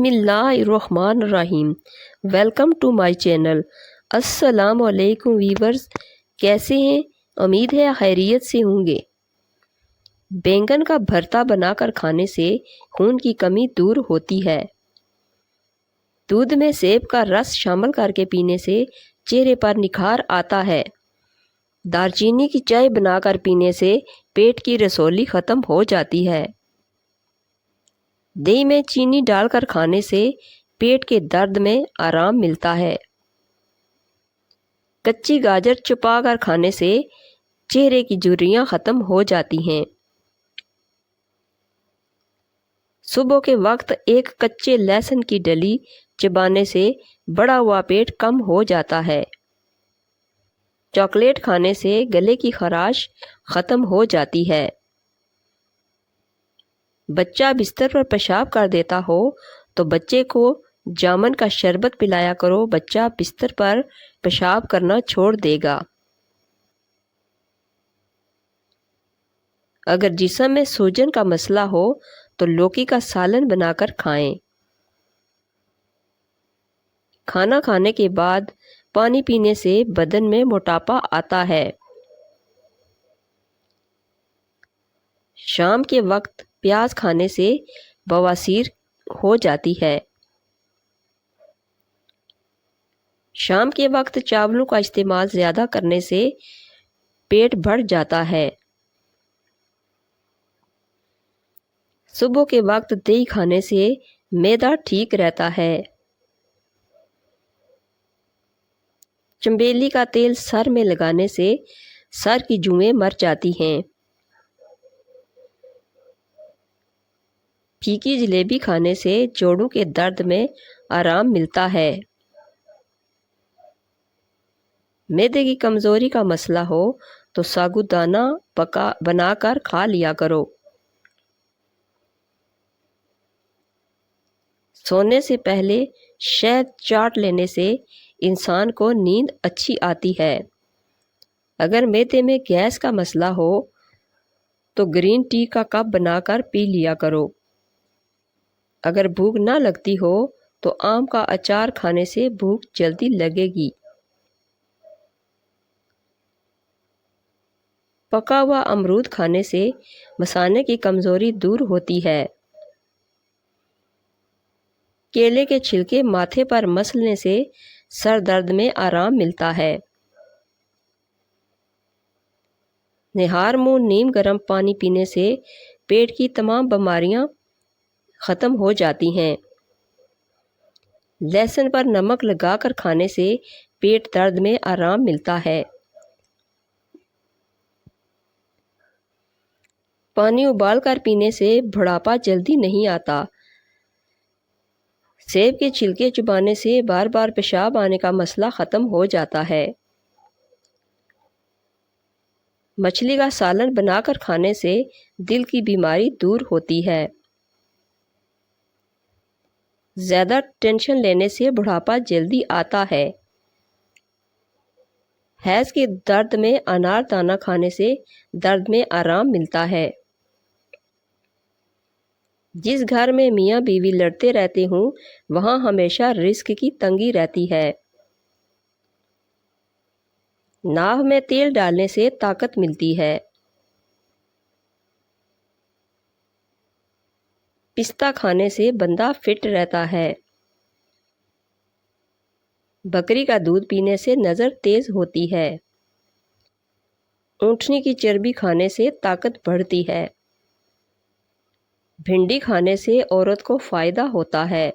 بسم اللہ الرحمن الرحیم۔ Welcome to my channel. السلام علیکم ویورز، کیسے ہیں؟ امید ہے خیریت سے ہوں گے۔ بینگن کا بھرتا بنا کر کھانے سے خون کی کمی دور ہوتی ہے۔ دودھ میں سیب کا رس شامل کر کے پینے سے چہرے پر نکھار آتا ہے۔ دارچینی کی چائے بنا کر پینے سے پیٹ کی رسولی ختم ہو جاتی ہے۔ دہی میں چینی ڈال کر کھانے سے پیٹ کے درد میں آرام ملتا ہے۔ کچی گاجر چھپا کر کھانے سے چہرے کی جھریاں ختم ہو جاتی ہیں۔ صبح کے وقت ایک کچے لہسن کی ڈلی چبانے سے بڑا ہوا پیٹ کم ہو جاتا ہے۔ چاکلیٹ کھانے سے گلے کی خراش ختم ہو جاتی ہے۔ بچہ بستر پر پیشاب کر دیتا ہو تو بچے کو جامن کا شربت پلایا کرو، بچہ بستر پر پیشاب کرنا چھوڑ دے گا۔ اگر جسم میں سوجن کا مسئلہ ہو تو لوکی کا سالن بنا کر کھائیں۔ کھانا کھانے کے بعد پانی پینے سے بدن میں موٹاپا آتا ہے۔ شام کے وقت پیاز کھانے سے بواسیر ہو جاتی ہے۔ شام کے وقت چاولوں کا استعمال زیادہ کرنے سے پیٹ بڑھ جاتا ہے۔ صبح کے وقت دہی کھانے سے معدہ ٹھیک رہتا ہے۔ چنبیلی کا تیل سر میں لگانے سے سر کی جوئیں مر جاتی ہیں۔ پھیکی جلیبی کھانے سے جوڑوں کے درد میں آرام ملتا ہے۔ معدے کی کمزوری کا مسئلہ ہو تو ساگودانہ بنا کر کھا لیا کرو۔ سونے سے پہلے شہد چاٹ لینے سے انسان کو نیند اچھی آتی ہے۔ اگر معدے میں گیس کا مسئلہ ہو تو گرین ٹی کا کپ بنا کر پی لیا کرو۔ اگر بھوک نہ لگتی ہو تو آم کا اچار کھانے سے بھوک جلدی لگے گی۔ پکا ہوا امرود کھانے سے مثانے کی کمزوری دور ہوتی ہے۔ کیلے کے چھلکے ماتھے پر مسلنے سے سر درد میں آرام ملتا ہے۔ نہار منہ نیم گرم پانی پینے سے پیٹ کی تمام بیماریاں ختم ہو جاتی ہیں۔ لہسن پر نمک لگا کر کھانے سے پیٹ درد میں آرام ملتا ہے۔ پانی ابال کر پینے سے بڑھاپا جلدی نہیں آتا۔ سیب کے چھلکے چبانے سے بار بار پیشاب آنے کا مسئلہ ختم ہو جاتا ہے۔ مچھلی کا سالن بنا کر کھانے سے دل کی بیماری دور ہوتی ہے۔ زیادہ ٹینشن لینے سے بڑھاپا جلدی آتا ہے۔ حیض کے درد میں انار دانہ کھانے سے درد میں آرام ملتا ہے۔ جس گھر میں میاں بیوی لڑتے رہتے ہوں وہاں ہمیشہ رزق کی تنگی رہتی ہے۔ ناف میں تیل ڈالنے سے طاقت ملتی ہے۔ پستہ کھانے سے بندہ فٹ رہتا ہے۔ بکری کا دودھ پینے سے نظر تیز ہوتی ہے۔ اونٹنی کی چربی کھانے سے طاقت بڑھتی ہے۔ بھنڈی کھانے سے عورت کو فائدہ ہوتا ہے۔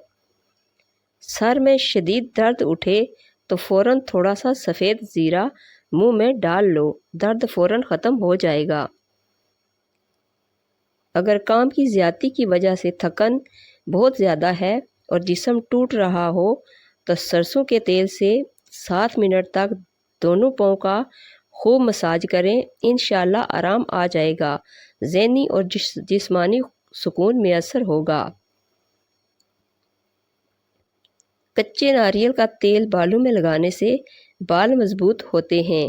سر میں شدید درد اٹھے تو فوراً تھوڑا سا سفید زیرہ منہ میں ڈال لو، درد فوراً ختم ہو جائے گا۔ اگر کام کی زیادتی کی وجہ سے تھکن بہت زیادہ ہے اور جسم ٹوٹ رہا ہو تو سرسوں کے تیل سے 7 منٹ تک دونوں پاؤں کا خوب مساج کریں، انشاءاللہ آرام آ جائے گا، ذہنی اور جسمانی سکون میسر ہوگا۔ کچے ناریل کا تیل بالوں میں لگانے سے بال مضبوط ہوتے ہیں۔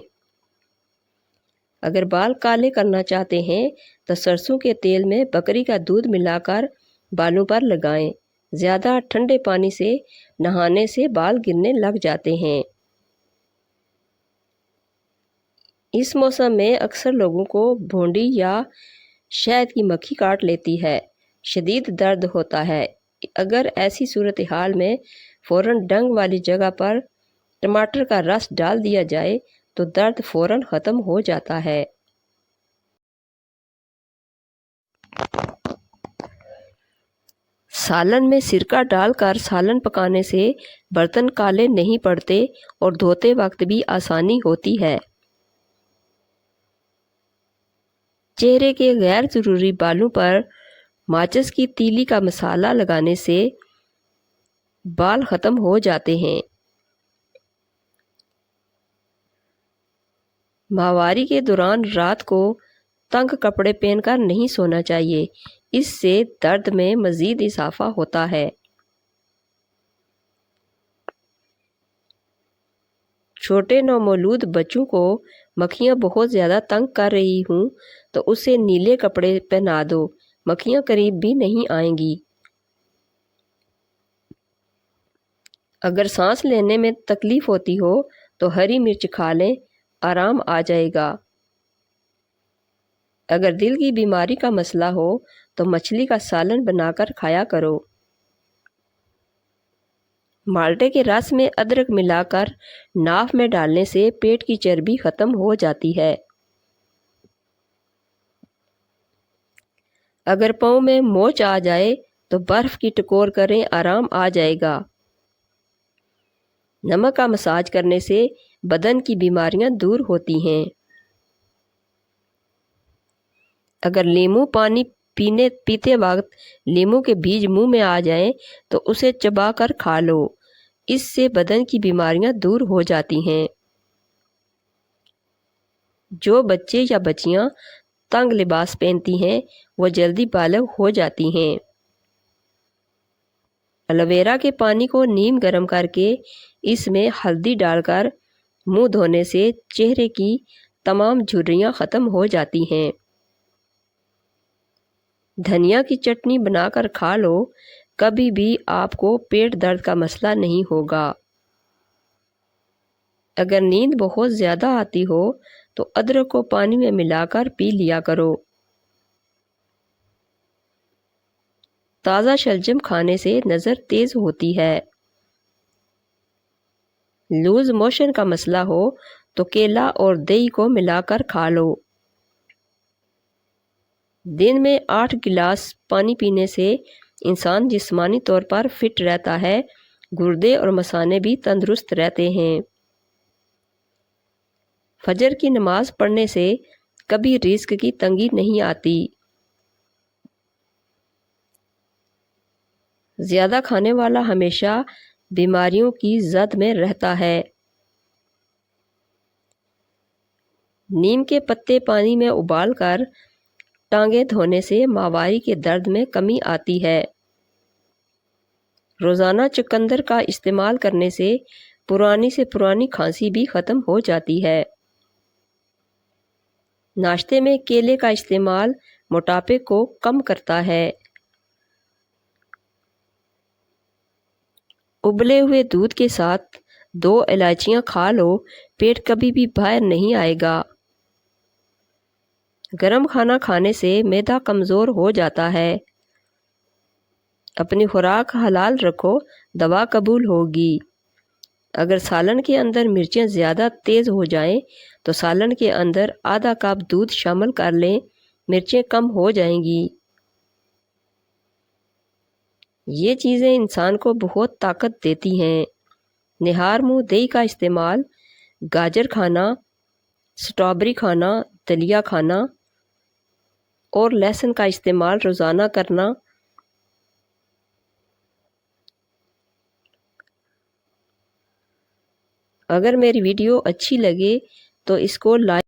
اگر بال کالے کرنا چاہتے ہیں تو سرسوں کے تیل میں بکری کا دودھ ملا کر بالوں پر لگائیں، زیادہ ٹھنڈے پانی سے نہانے سے بال گرنے لگ جاتے ہیں۔ اس موسم میں اکثر لوگوں کو بھونڈی یا شہد کی مکھی کاٹ لیتی ہے، شدید درد ہوتا ہے۔ اگر ایسی صورتحال میں فوراً ڈنگ والی جگہ پر ٹماٹر کا رس ڈال دیا جائے تو درد فوراً ختم ہو جاتا ہے۔ سالن میں سرکہ ڈال کر سالن پکانے سے برتن کالے نہیں پڑتے اور دھوتے وقت بھی آسانی ہوتی ہے۔ چہرے کے غیر ضروری بالوں پر ماچس کی تیلی کا مسالہ لگانے سے بال ختم ہو جاتے ہیں۔ ماہواری کے دوران رات کو تنگ کپڑے پہن کر نہیں سونا چاہیے، اس سے درد میں مزید اضافہ ہوتا ہے۔ چھوٹے نومولود بچوں کو مکھیاں بہت زیادہ تنگ کر رہی ہوں تو اسے نیلے کپڑے پہنا دو، مکھیاں قریب بھی نہیں آئیں گی۔ اگر سانس لینے میں تکلیف ہوتی ہو تو ہری مرچ کھا لیں، آرام آ جائے گا۔ اگر دل کی بیماری کا مسئلہ ہو تو مچھلی کا سالن بنا کر کھایا کرو۔ مالٹے کے رس میں ادرک ملا کر ناف میں ڈالنے سے پیٹ کی چربی ختم ہو جاتی ہے۔ اگر پاؤں میں موچ آ جائے تو برف کی ٹکور کریں، آرام آ جائے گا۔ نمک کا مساج کرنے سے بدن کی بیماریاں دور ہوتی ہیں۔ اگر لیموں پانی پیتے وقت لیموں کے بیج منہ میں آ جائیں تو اسے چبا کر کھا لو، اس سے بدن کی بیماریاں دور ہو جاتی ہیں۔ جو بچے یا بچیاں تنگ لباس پہنتی ہیں وہ جلدی بالغ ہو جاتی ہیں۔ ایلو ویرا کے پانی کو نیم گرم کر کے اس میں ہلدی ڈال کر منہ دھونے سے چہرے کی تمام جھریاں ختم ہو جاتی ہیں۔ دھنیا کی چٹنی بنا کر کھا لو، کبھی بھی آپ کو پیٹ درد کا مسئلہ نہیں ہوگا۔ اگر نیند بہت زیادہ آتی ہو تو ادرک کو پانی میں ملا کر پی لیا کرو۔ تازہ شلجم کھانے سے نظر تیز ہوتی ہے۔ لوز موشن کا مسئلہ ہو تو کیلا اور دہی کو ملا کر کھا لو۔ دن میں 8 گلاس پانی پینے سے انسان جسمانی طور پر فٹ رہتا ہے، گردے اور مثانے بھی تندرست رہتے ہیں۔ فجر کی نماز پڑھنے سے کبھی رزق کی تنگی نہیں آتی۔ زیادہ کھانے والا ہمیشہ بیماریوں کی زد میں رہتا ہے۔ نیم کے پتے پانی میں ابال کر ٹانگیں دھونے سے ماہواری کے درد میں کمی آتی ہے۔ روزانہ چقندر کا استعمال کرنے سے پرانی سے پرانی کھانسی بھی ختم ہو جاتی ہے۔ ناشتے میں کیلے کا استعمال موٹاپے کو کم کرتا ہے۔ ابلے ہوئے دودھ کے ساتھ 2 الائچیاں کھا لو، پیٹ کبھی بھی باہر نہیں آئے گا۔ گرم کھانا کھانے سے معدہ کمزور ہو جاتا ہے۔ اپنی خوراک حلال رکھو، دوا قبول ہوگی۔ اگر سالن کے اندر مرچیں زیادہ تیز ہو جائیں تو سالن کے اندر آدھا کپ دودھ شامل کر لیں، مرچیں کم ہو جائیں گی۔ یہ چیزیں انسان کو بہت طاقت دیتی ہیں۔ نہار منہ دہی کا استعمال، گاجر کھانا، سٹرابری کھانا، دلیا کھانا اور لہسن کا استعمال روزانہ کرنا۔ اگر میری ویڈیو اچھی لگے تو اس کو لائک